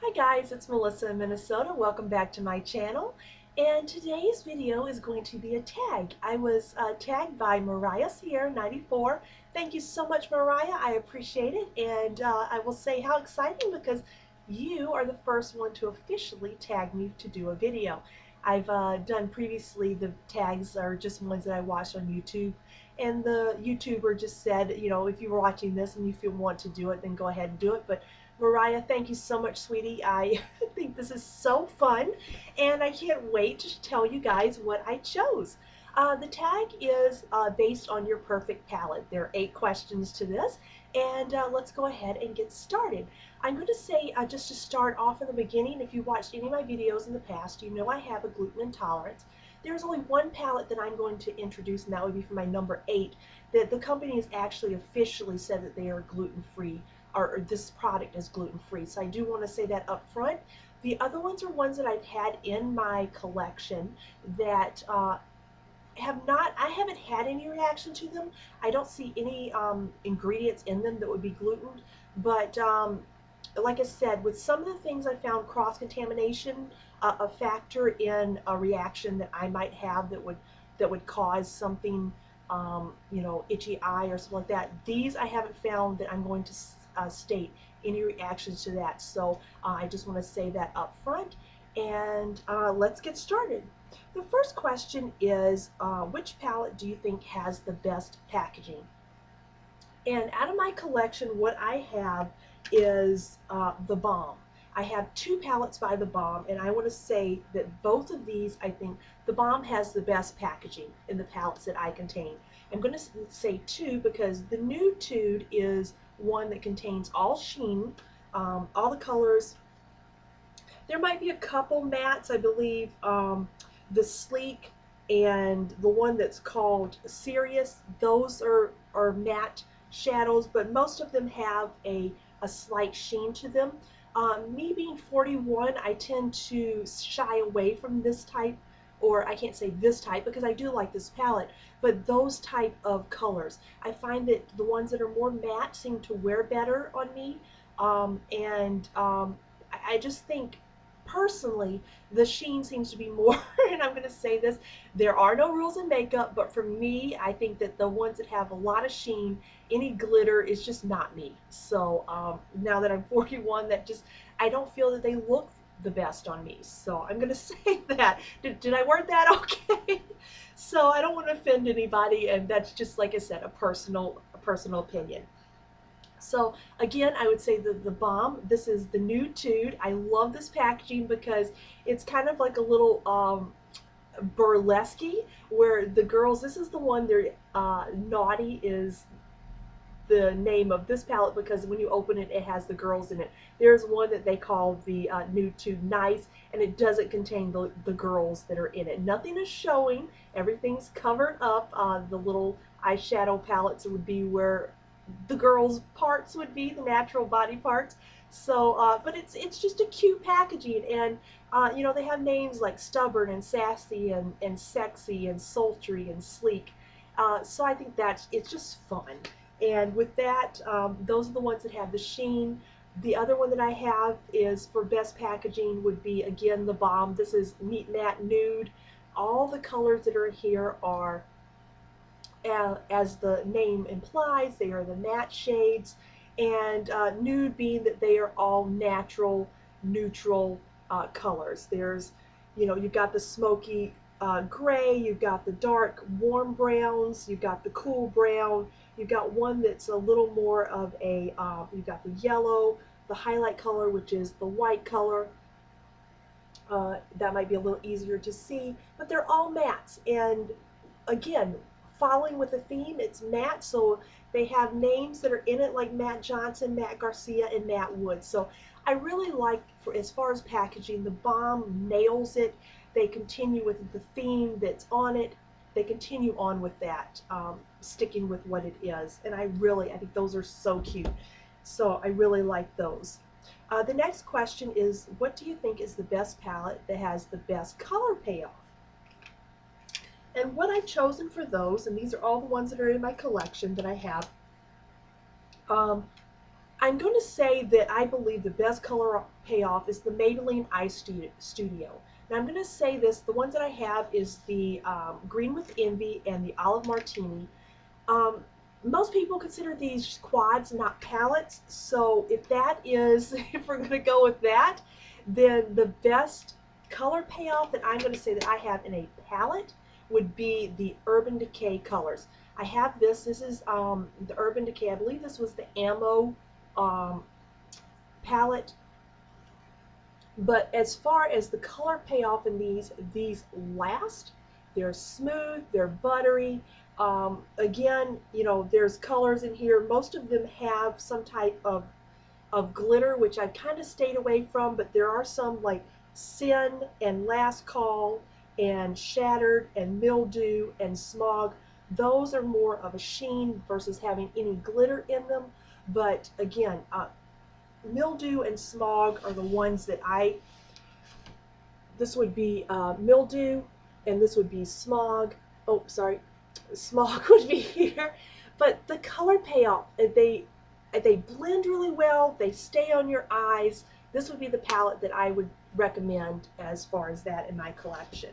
Hi guys, it's Melissa in Minnesota. Welcome back to my channel. And today's video is going to be a tag. I was tagged by Mariah Sierra 94. Thank you so much, Mariah. I appreciate it. And I will say how exciting because you are the first one to officially tag me to do a video. I've done previously, the tags are just ones that I watched on YouTube. And the YouTuber just said, you know, if you were watching this and if you want to do it, then go ahead and do it. But Mariah, thank you so much, sweetie. I think this is so fun, and I can't wait to tell you guys what I chose. The tag is based on your perfect palette. There are 8 questions to this, and let's go ahead and get started. I'm going to say, just to start off in the beginning, if you watched any of my videos in the past, you know I have a gluten intolerance. There's only one palette that I'm going to introduce, and that would be for my number 8, that the company has actually officially said that they are gluten-free, or this product is gluten-free. So I do want to say that up front. The other ones are ones that I've had in my collection that I haven't had any reaction to them. I don't see any ingredients in them that would be gluten, but like I said, with some of the things I found cross-contamination a factor in a reaction that I might have that would cause something, you know, itchy eye or something like that. These I haven't found that I'm going to state any reactions to that. So I just want to say that up front, and let's get started. The first question is, which palette do you think has the best packaging? And out of my collection, what I have is TheBalm. I have 2 palettes by TheBalm, and I want to say that both of these, I think TheBalm has the best packaging in the palettes that I contain. I'm going to say 2 because the Nude'tude is one that contains all sheen, all the colors. There might be a couple mattes, I believe. The Sleek and the one that's called Serious, those are matte shadows, but most of them have a slight sheen to them. Me being 41, I tend to shy away from this type, or I can't say this type because I do like this palette, but those type of colors. I find that the ones that are more matte seem to wear better on me, I just think personally the sheen seems to be more and I'm going to say this, there are no rules in makeup, but for me I think that the ones that have a lot of sheen, any glitter, is just not me. So now that I'm 41, that just, I don't feel that they look the best on me. So I'm going to say that. Did I word that okay? So I don't want to offend anybody, and that's just, like I said, a personal opinion. So again, I would say the balm. This is the Nude'tude. I love this packaging because it's kind of like a little burlesque, where the girls, this is the one, they're naughty is the name of this palette because when you open it, it has the girls in it. There's one that they call the Nude'tude Nice, and it doesn't contain the girls that are in it. Nothing is showing. Everything's covered up. The little eyeshadow palettes would be where the girls' parts would be, the natural body parts. So, but it's just a cute packaging, and you know, they have names like stubborn and sassy and sexy and sultry and sleek. So I think it's just fun. And with that, those are the ones that have the sheen. The other one that I have is for best packaging would be, again, the balm. This is Meet Matte Nude. All the colors that are here are, as the name implies, they are the matte shades, and nude being that they are all natural, neutral colors. There's, you know, you've got the smoky gray, you've got the dark warm browns, you've got the cool brown, you've got one that's a little more of a, you've got the yellow, the highlight color, which is the white color. That might be a little easier to see, but they're all mattes. And again, following with the theme, it's matte, so they have names that are in it like Matt Johnson, Matt Garcia, and Matt Wood. So I really like, for as far as packaging, the balm nails it. They continue with the theme that's on it. They continue on with that, sticking with what it is. And I think those are so cute. So I really like those. The next question is, what do you think is the best palette that has the best color payoff? And what I've chosen for those, and these are all the ones that are in my collection that I have, I'm going to say that I believe the best color payoff is the Maybelline Studio. Now I'm going to say this, the ones that I have is the Green with Envy and the Olive Martini. Um, Most people consider these quads, not palettes, so if that is, if we're going to go with that, then the best color payoff that I'm going to say that I have in a palette would be the Urban Decay colors. I have this is the Urban Decay, I believe this was the Ammo um, palette, but as far as the color payoff in these last. They're smooth, they're buttery. Again, you know, there's colors in here. Most of them have some type of glitter, which I've kind of stayed away from, but there are some like Sin and Last Call and Shattered and Mildew and Smog. Those are more of a sheen versus having any glitter in them. But again, Mildew and Smog are the ones that this would be Mildew, and this would be Smog. Oh, sorry, Smog would be here. But the color payoff, they blend really well. They stay on your eyes. This would be the palette that I would recommend as far as that in my collection.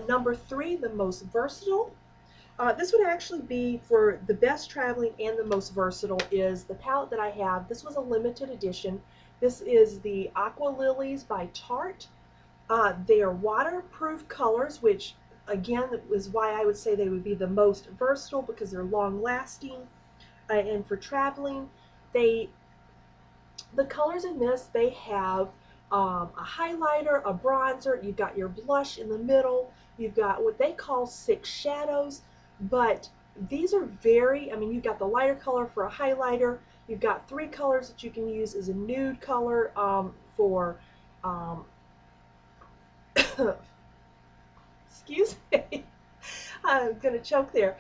Number 3, the most versatile. This would actually be for the best traveling and the most versatile is the palette that I have. This was a limited edition. This is the Aqualillies by Tarte. They are waterproof colors, which again is why I would say they would be the most versatile because they're long lasting. And for traveling, the colors in this, they have a highlighter, a bronzer, you've got your blush in the middle, you've got what they call 6 shadows, but these are very, I mean, you've got the lighter color for a highlighter, you've got 3 colors that you can use as a nude color for, excuse me, I'm going to choke there.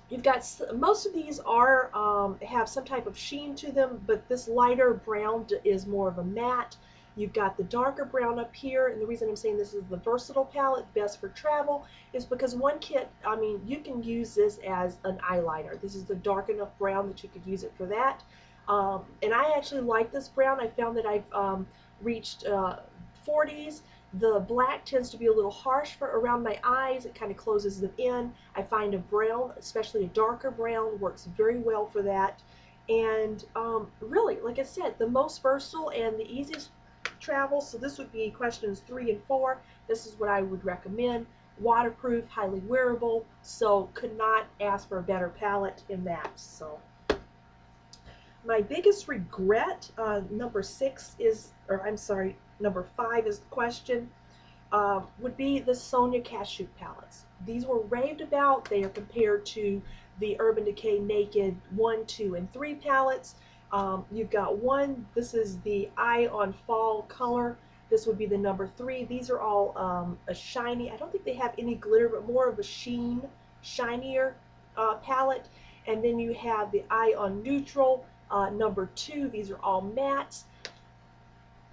You've got, most of these are have some type of sheen to them, but this lighter brown is more of a matte. You've got the darker brown up here, and the reason I'm saying this is the versatile palette, best for travel, is because one kit, I mean, you can use this as an eyeliner. This is the dark enough brown that you could use it for that. And I actually like this brown. I found that I've reached 40s. The black tends to be a little harsh for around my eyes. It kind of closes them in. I find a brown, especially a darker brown, works very well for that. And really, like I said, the most versatile and the easiest travel. So this would be questions 3 and 4. This is what I would recommend. Waterproof, highly wearable. So could not ask for a better palette in that. So my biggest regret, number 6 is, or I'm sorry, number 5 is the question, would be the Sonia Kashuk palettes. These were raved about. They are compared to the Urban Decay Naked 1, 2, and 3 palettes. You've got one, this is the Eye on Fall color. This would be the number 3. These are all a shiny, I don't think they have any glitter, but more of a sheen, shinier palette. And then you have the Eye on Neutral, number 2. These are all mattes.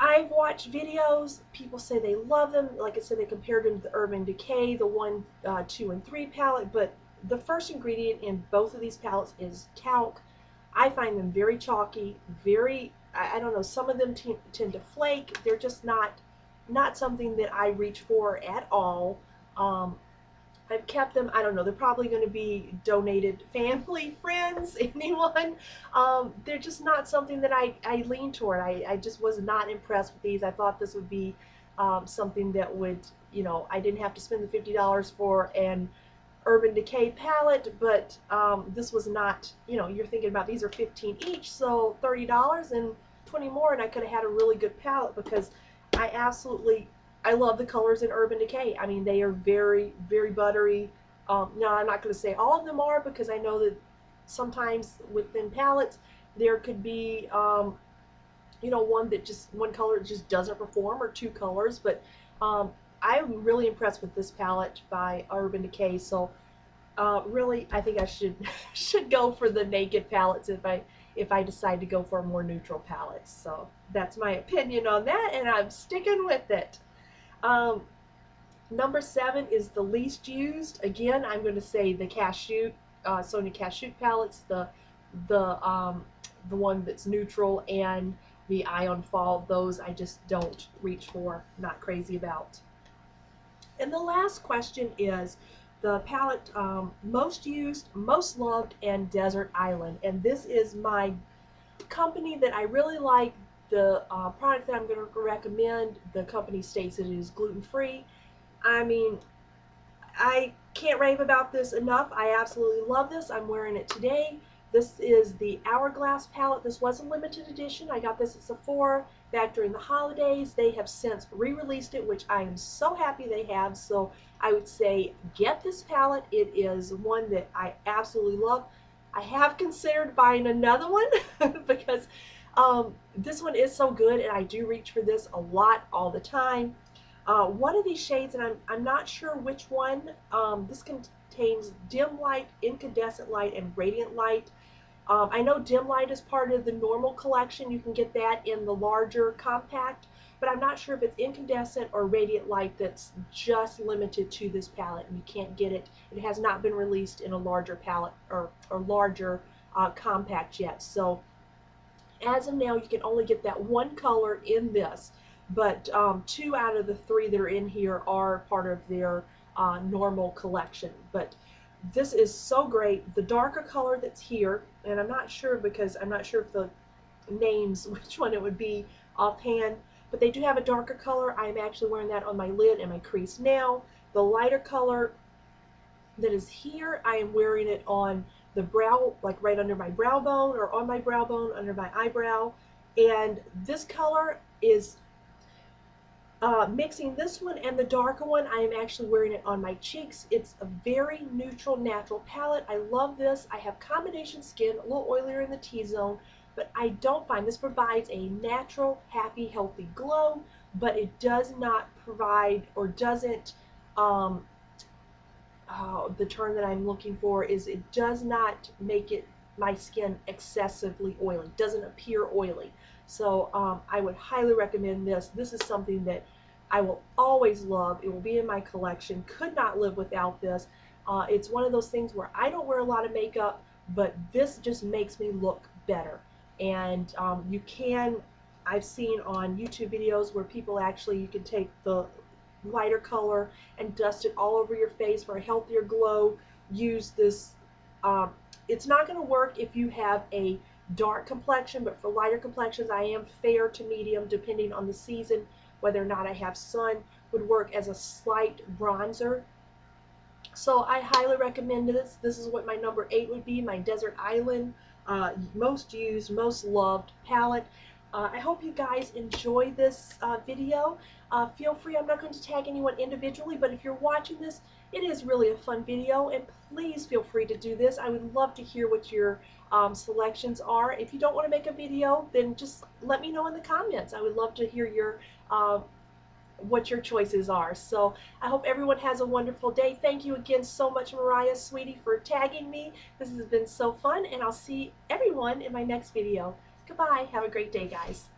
I've watched videos, people say they love them. Like I said, they compared them to the Urban Decay, the 1, 2, and 3 palette, but the first ingredient in both of these palettes is talc. I find them very chalky, very, I don't know, some of them tend to flake. They're just not something that I reach for at all. I've kept them, I don't know, they're probably going to be donated family, friends, anyone. They're just not something that I lean toward. I just was not impressed with these. I thought this would be something that would, you know, I didn't have to spend the $50 for an Urban Decay palette, but this was not, you know, you're thinking about these are 15 each, so $30 and 20 more, and I could have had a really good palette because I love the colors in Urban Decay. I mean, they are very, very buttery. Now, I'm not going to say all of them are because I know that sometimes within palettes there could be, you know, one color just doesn't perform, or 2 colors. But I'm really impressed with this palette by Urban Decay. So really, I think I should go for the Naked palettes if I decide to go for more neutral palettes. So that's my opinion on that, and I'm sticking with it. Number 7 is the least used. Again, I'm going to say the Sonia Kashuk palettes, the the one that's neutral and the Ion Fall. Those I just don't reach for, not crazy about. And the last question is the palette most used, most loved, and Desert Island. And this is my company that I really like. The product that I'm going to recommend, the company states it is gluten-free. I mean, I can't rave about this enough. I absolutely love this. I'm wearing it today. This is the Hourglass palette. This was a limited edition. I got this at Sephora back during the holidays. They have since re-released it, which I am so happy they have. So I would say get this palette. It is one that I absolutely love. I have considered buying another one because this one is so good, and I do reach for this a lot all the time. One of these shades, and I'm not sure which one, this contains dim light, incandescent light, and radiant light. I know dim light is part of the normal collection. You can get that in the larger compact, but I'm not sure if it's incandescent or radiant light that's just limited to this palette, and you can't get it. It has not been released in a larger palette or larger compact yet. So as of now, you can only get that one color in this, but 2 out of the 3 that are in here are part of their normal collection. But this is so great. The darker color that's here, and I'm not sure because I'm not sure if the names, which one it would be offhand, but they do have a darker color. I'm actually wearing that on my lid and my crease now. The lighter color that is here, I am wearing it on the brow, like right under my brow bone, or on my brow bone, under my eyebrow. And this color is mixing this one and the darker one. I am actually wearing it on my cheeks. It's a very neutral, natural palette. I love this. I have combination skin, a little oilier in the T-zone, but I don't find this provides a natural, happy, healthy glow, but it does not provide, or doesn't, the term that I'm looking for is, it does not make it, my skin, excessively oily. It doesn't appear oily. So I would highly recommend this. This is something that I will always love. It will be in my collection. Could not live without this. It's one of those things where I don't wear a lot of makeup, but this just makes me look better. And you can, I've seen on YouTube videos where people actually, you can take the lighter color and dust it all over your face for a healthier glow. Use this. It's not going to work if you have a dark complexion, but for lighter complexions, I am fair to medium depending on the season, whether or not I have sun, would work as a slight bronzer. So I highly recommend this. This is what my number 8 would be, my Desert Island most used, most loved palette. I hope you guys enjoy this video. Feel free, I'm not going to tag anyone individually, but if you're watching this, it is really a fun video, and please feel free to do this. I would love to hear what your selections are. If you don't want to make a video, then just let me know in the comments. I would love to hear your what your choices are. So I hope everyone has a wonderful day. Thank you again so much, Mariah, sweetie, for tagging me. This has been so fun, and I'll see everyone in my next video. Goodbye. Have a great day, guys.